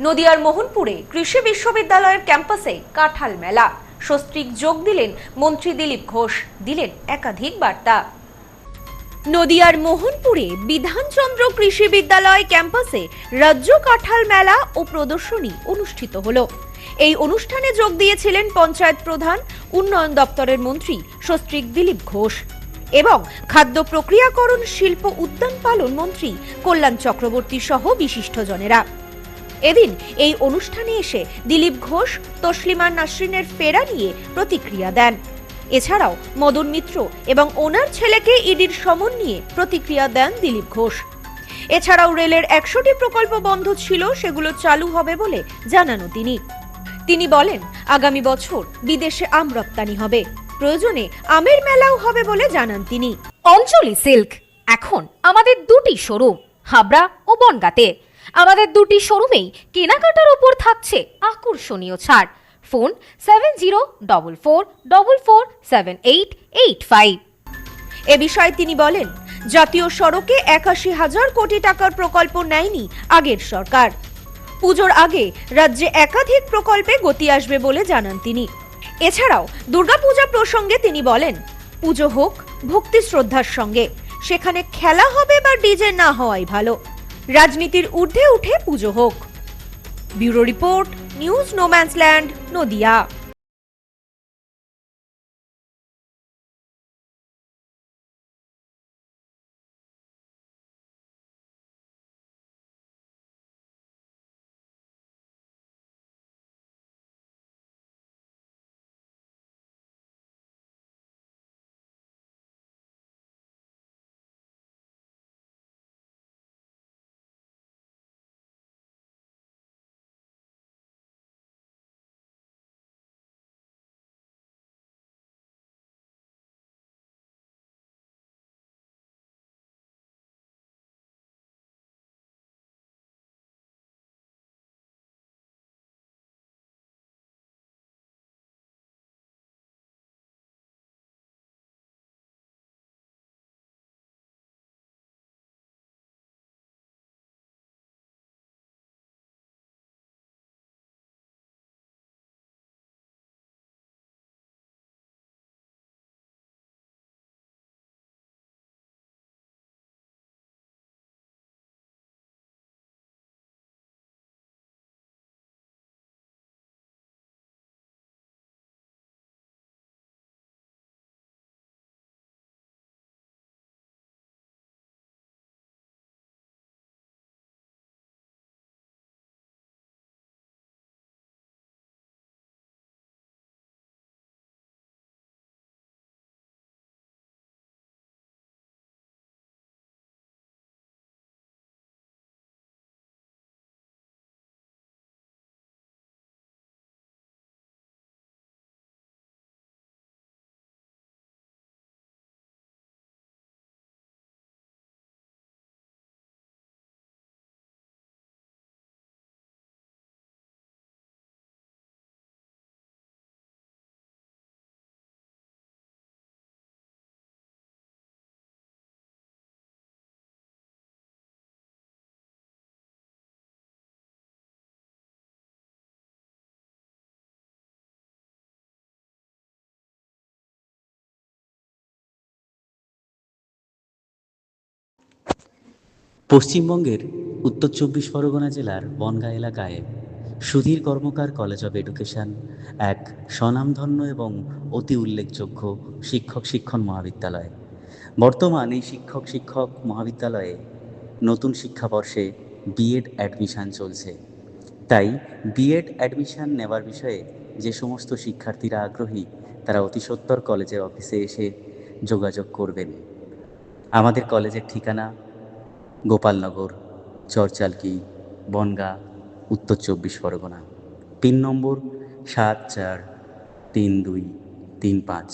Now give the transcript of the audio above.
নদিয়ার মোহনপুরে কৃষি বিশ্ববিদ্যালয়ের ক্যাম্পাসে কাঁঠাল মেলা। সস্ত্রীক যোগ দিলেন মন্ত্রী দিলীপ ঘোষ, দিলেন একাধিক বার্তা। নদিয়ার মোহনপুরে বিধানচন্দ্র কৃষি বিদ্যালয় ক্যাম্পাসে রাজ্য কাঁঠাল মেলা ও প্রদর্শনী অনুষ্ঠিত হলো। এই অনুষ্ঠানে যোগ দিয়েছিলেন পঞ্চায়েত প্রধান, উন্নয়ন দপ্তরের মন্ত্রী সস্ত্রীক দিলীপ ঘোষ এবং খাদ্য প্রক্রিয়াকরণ শিল্প উদ্যান পালন মন্ত্রী কল্যাণ চক্রবর্তী সহ বিশিষ্টজনেরা। এদিন এই অনুষ্ঠানে এসে দিলীপ ঘোষ তসলিমা নাসরিনের ফেরা নিয়ে প্রতিক্রিয়া দেন। এছাড়াও মদন মিত্র এবং ওনার ছেলেকে ইডির সমন নিয়ে প্রতিক্রিয়া দেন দিলীপ ঘোষ। এছাড়াও রেলের 100টি প্রকল্প বন্ধ ছিল, সেগুলো চালু হবে বলে জানানো তিনি বলেন আগামী বছর বিদেশে আম রপ্তানি হবে, প্রয়োজনে আমের মেলাও হবে বলে জানান তিনি। অঞ্জলি সিল্ক এখন আমাদের দুটি শোরুম হাবড়া ও বনগাঁতে। আমাদের দুটি শোরুমেই কেনাকাটার উপর থাকছে আকর্ষণীয় ছাড়। ফোন 7044447885। এ বিষয়ে তিনি বলেন, জাতীয় সড়কে ৮১,০০০ কোটি টাকার প্রকল্প নেয়নি আগের সরকার। পুজোর আগে রাজ্যে একাধিক প্রকল্পে গতি আসবে বলে জানান তিনি। এছাড়াও দুর্গাপূজা প্রসঙ্গে তিনি বলেন, পুজো হোক ভক্তি শ্রদ্ধার সঙ্গে, সেখানে খেলা হবে বা ডিজে না হওয়াই ভালো, রাজনীতির ঊর্ধ্বে উঠে পুজো হোক। Bureau report, news no man's land, Nadia. পশ্চিমবঙ্গের উত্তর ২৪ পরগনা জেলার বনগাঁ এলাকায় সুধীর কর্মকার কলেজ অব এডুকেশন এক স্বনামধন্য এবং অতি উল্লেখযোগ্য শিক্ষণ মহাবিদ্যালয়। বর্তমান এই শিক্ষক মহাবিদ্যালয়ে নতুন শিক্ষাবর্ষে বিএড অ্যাডমিশান চলছে। তাই বিএড অ্যাডমিশান নেওয়ার বিষয়ে যে সমস্ত শিক্ষার্থীরা আগ্রহী, তারা অতি সত্বর কলেজের অফিসে এসে যোগাযোগ করবেন। আমাদের কলেজের ঠিকানা গোপালনগর, চরচালকি, বনগাঁ, উত্তর ২৪ পরগনা। পিন নম্বর ৭৪৩২৩৫।